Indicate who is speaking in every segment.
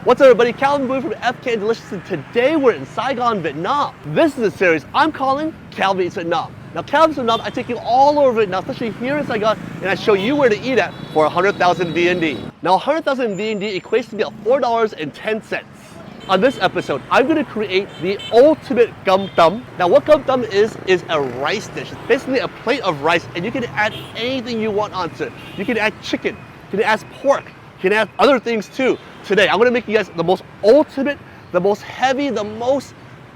Speaker 1: What's up everybody, Calvin Bowie from FK Delicious, and today we're in Saigon, Vietnam. This is a series I'm calling Calvin Eats Vietnam. Now Calvin Eats Vietnam, I take you all over Vietnam, especially here in Saigon, and I show you where to eat at for 100,000 VND. Now 100,000 VND equates to about $4.10. On this episode, I'm going to create the ultimate gum tam. Now what gum tam is a rice dish. It's basically a plate of rice, and you can add anything you want onto it. You can add chicken, you can add pork, you can add other things too. Today, I'm gonna make you guys the most ultimate, the most heavy, the most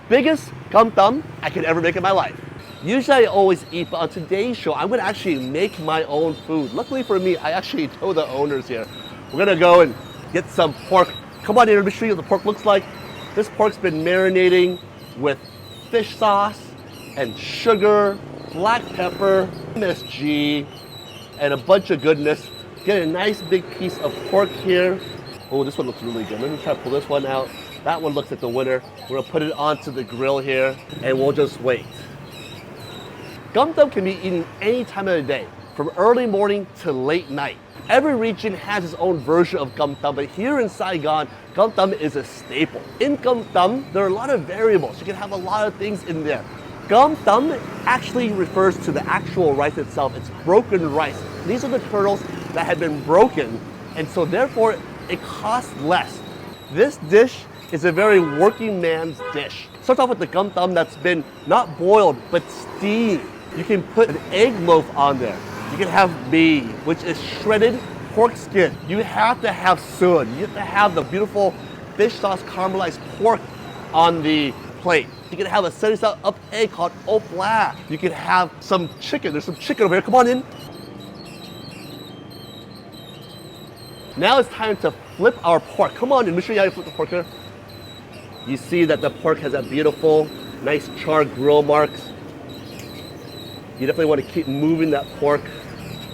Speaker 1: biggest gum tam I could ever make in my life. Usually I always eat, but on today's show, I'm gonna actually make my own food. Luckily for me, I actually know the owners here. We're gonna go and get some pork. Come on in, let me show you what the pork looks like. This pork's been marinating with fish sauce and sugar, black pepper, MSG, and a bunch of goodness. Get a nice big piece of pork here. Oh, this one looks really good. Let me try to pull this one out. That one looks like the winner. We're gonna put it onto the grill here, and we'll just wait. Gum tam can be eaten any time of the day, from early morning to late night. Every region has its own version of gum tam, but here in Saigon, gum tam is a staple. In gum tam, there are a lot of variables. You can have a lot of things in there. Gum tam actually refers to the actual rice itself. It's broken rice. These are the kernels that have been broken, and so therefore it costs less. This dish is a very working man's dish. Starts off with the gum tam that's been not boiled, but steamed. You can put an egg loaf on there. You can have bee, which is shredded pork skin. You have to have sun. You have to have the beautiful fish sauce caramelized pork on the plate. You can have a sunny side up egg called opla. You can have some chicken. There's some chicken over here. Come on in. Now it's time to flip our pork. Come on in, let me show you how you flip the pork here. You see that the pork has that beautiful, nice charred grill marks. You definitely want to keep moving that pork.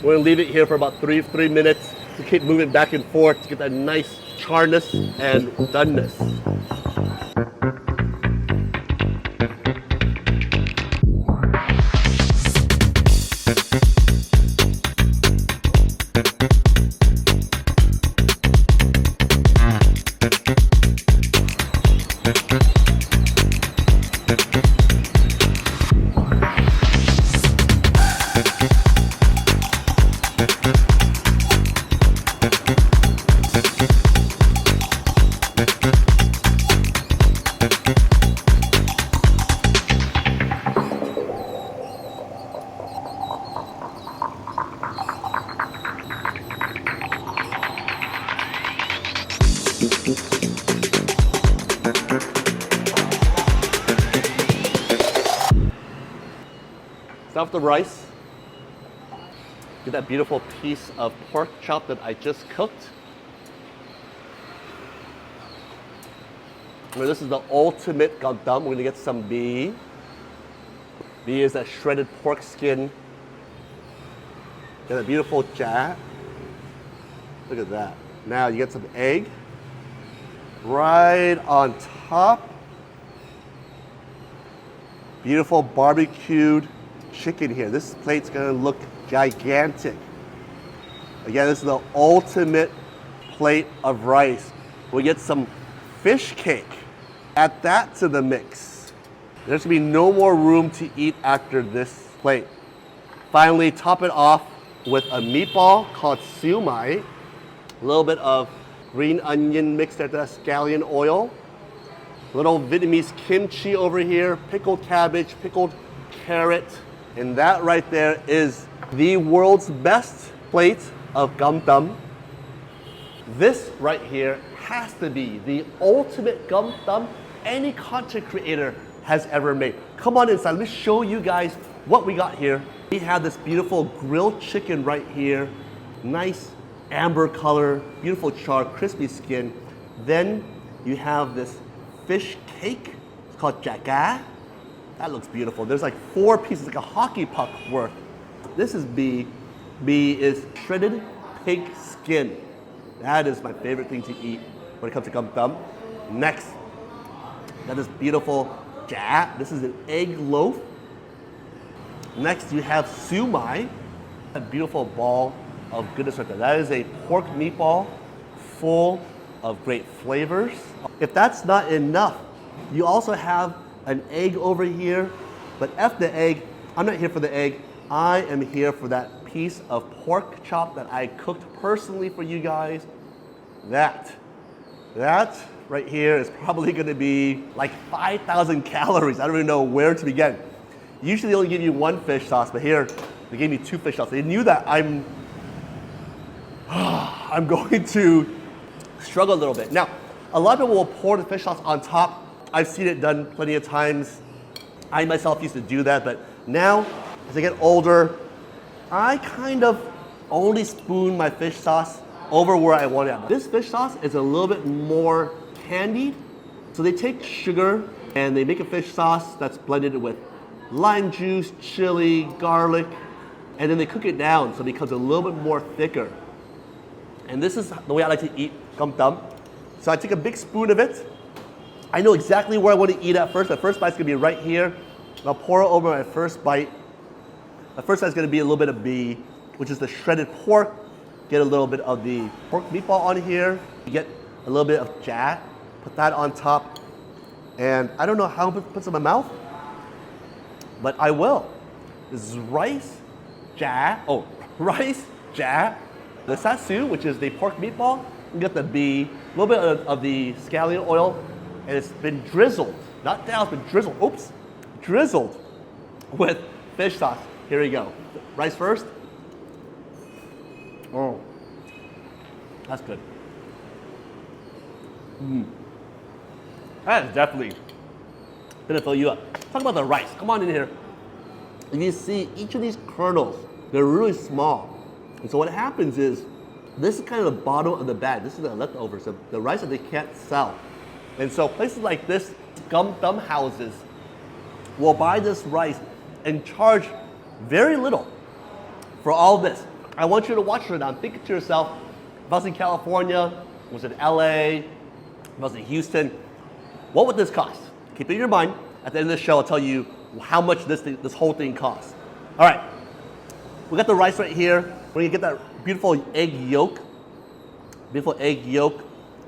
Speaker 1: We're gonna leave it here for about three minutes to keep moving back and forth to get that nice charness and doneness. Start with the rice. Get that beautiful piece of pork chop that I just cooked. Now this is the ultimate gum tam. We're gonna get some bee. Bee is that shredded pork skin. Get a beautiful ja. Look at that. Now you get some egg right on top. Beautiful barbecued chicken here. This plate's gonna look gigantic. Again, this is the ultimate plate of rice. We get some fish cake. Add that to the mix. There's gonna be no more room to eat after this plate. Finally, top it off with a meatball called siu mai. A little bit of green onion mixed with that scallion oil. Little Vietnamese kimchi over here, pickled cabbage, pickled carrot. And that right there is the world's best plate of gum tam. This right here has to be the ultimate gum tam any content creator has ever made. Come on inside, let me show you guys what we got here. We have this beautiful grilled chicken right here. Nice amber color, beautiful char, crispy skin. Then you have this fish cake. It's called jaka. That looks beautiful. There's like 4 pieces, like a hockey puck worth. This is bee. Bee is shredded pig skin. That is my favorite thing to eat when it comes to gum tam. Next, that is beautiful ja. This is an egg loaf. Next, you have siu mai, a beautiful ball of goodness right there. That is a pork meatball, full of great flavors. If that's not enough, you also have an egg over here, but F the egg, I'm not here for the egg, I am here for that piece of pork chop that I cooked personally for you guys. That right here is probably gonna be like 5,000 calories. I don't even know where to begin. Usually they only give you one fish sauce, but here they gave me 2 fish sauces. They knew that I'm going to struggle a little bit. Now, a lot of people will pour the fish sauce on top. I've seen it done plenty of times. I myself used to do that, but now, as I get older, I kind of only spoon my fish sauce over where I want it. This fish sauce is a little bit more candied. So they take sugar and they make a fish sauce that's blended with lime juice, chili, garlic, and then they cook it down so it becomes a little bit more thicker. And this is the way I like to eat gum tam. So I take a big spoon of it. I know exactly where I want to eat at first. The first bite's gonna be right here. I'll pour it over my first bite. The first bite's gonna be a little bit of B, which is the shredded pork. Get a little bit of the pork meatball on here. You get a little bit of jat. Put that on top. And I don't know how to put this in my mouth, but I will. This is rice, jat. Oh, rice, jat. The satsu, which is the pork meatball. You get the B, a little bit of the scallion oil, and it's been drizzled, not doused, but drizzled. Oops, drizzled with fish sauce. Here we go. Rice first. Oh, that's good. That is definitely gonna fill you up. Talk about the rice. Come on in here. If you see each of these kernels, they're really small. And so what happens is, this is kind of the bottom of the bag. This is the leftovers, the rice that they can't sell. And so places like this, gum thumb houses, will buy this rice and charge very little for all this. I want you to watch right now and think to yourself, if I was in California, I was in LA, if I was in Houston, what would this cost? Keep it in your mind. At the end of the show, I'll tell you how much this whole thing costs. All right, we got the rice right here. We're gonna get that beautiful egg yolk,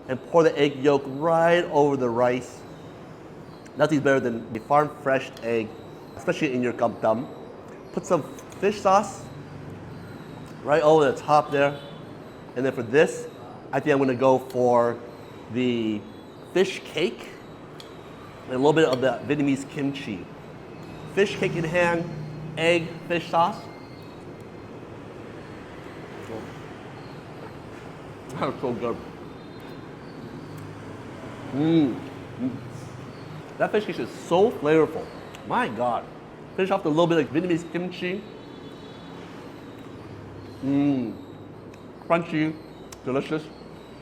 Speaker 1: and pour the egg yolk right over the rice. Nothing's better than a farm fresh egg, especially in your gum tam. Put some fish sauce right over the top there. And then for this, I think I'm gonna go for the fish cake and a little bit of the Vietnamese kimchi. Fish cake in hand, egg, fish sauce. That's so good. That fish cake is so flavorful. My God. Finish off with a little bit of Vietnamese kimchi. Crunchy, delicious.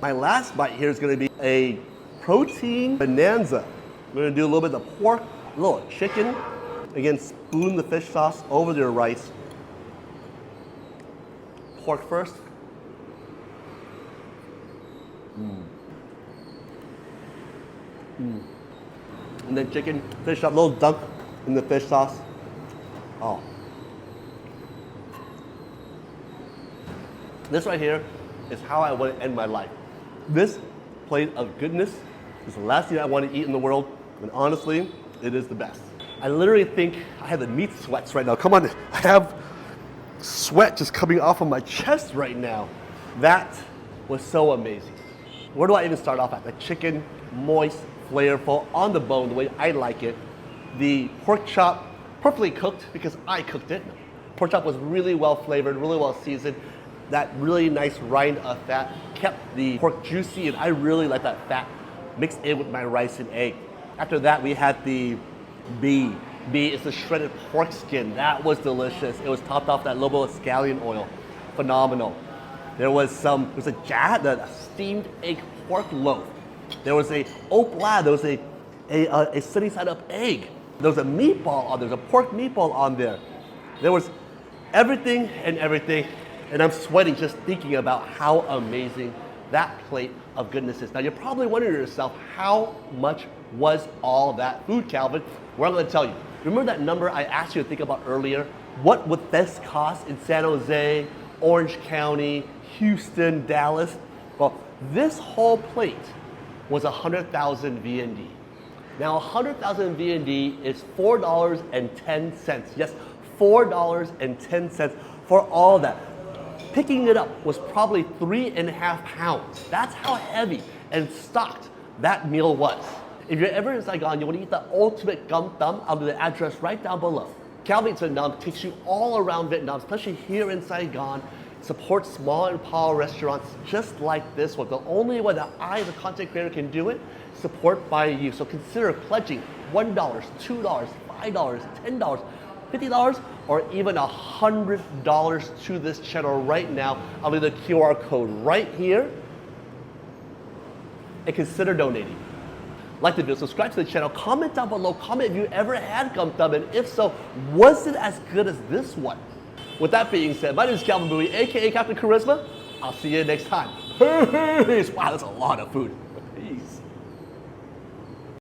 Speaker 1: My last bite here is gonna be a protein bonanza. We're gonna do a little bit of pork, a little chicken. Again, spoon the fish sauce over your rice. Pork first. And then chicken, finish up, a little dunk in the fish sauce. Oh. This right here is how I want to end my life. This plate of goodness is the last thing I want to eat in the world, and honestly, it is the best. I literally think I have the meat sweats right now. Come on, I have sweat just coming off of my chest right now. That was so amazing. Where do I even start off at? The chicken, moist, flavorful, on the bone, the way I like it. The pork chop, perfectly cooked because I cooked it. Pork chop was really well flavored, really well seasoned. That really nice rind of fat kept the pork juicy, and I really like that fat mixed in with my rice and egg. After that, we had the B. B is the shredded pork skin. That was delicious. It was topped off that little bit of scallion oil. Phenomenal. There was a jat, a steamed egg pork loaf. There was a opla, there was a sunny side up egg. There was a meatball on there, there was a pork meatball on there. There was everything, and I'm sweating just thinking about how amazing that plate of goodness is. Now you're probably wondering to yourself, how much was all that food, Calvin? Well, I'm gonna tell you. Remember that number I asked you to think about earlier? What would this cost in San Jose, Orange County, Houston, Dallas? Well, This whole plate was 100,000 VND. Now 100,000 VND is $4.10. Yes, $4.10 for all of that. Picking it up was probably 3.5 pounds. That's how heavy and stocked that meal was. If you're ever in Saigon, you want to eat the ultimate gum thumb, I'll do the address right down below. Calvin Vietnam takes you all around Vietnam, especially here in Saigon. Support small and power restaurants just like this one. The only way that I, as a content creator, can do it, support by you. So consider pledging $1, $2, $5, $10, $50, or even $100 to this channel right now. I'll leave the QR code right here. And consider donating. Like the video, subscribe to the channel, comment down below, comment if you ever had gum thumb, and if so, was it as good as this one? With that being said, my name is Calvin Bowie, aka Captain Charisma. I'll see you next time. Peace! Wow, that's a lot of food.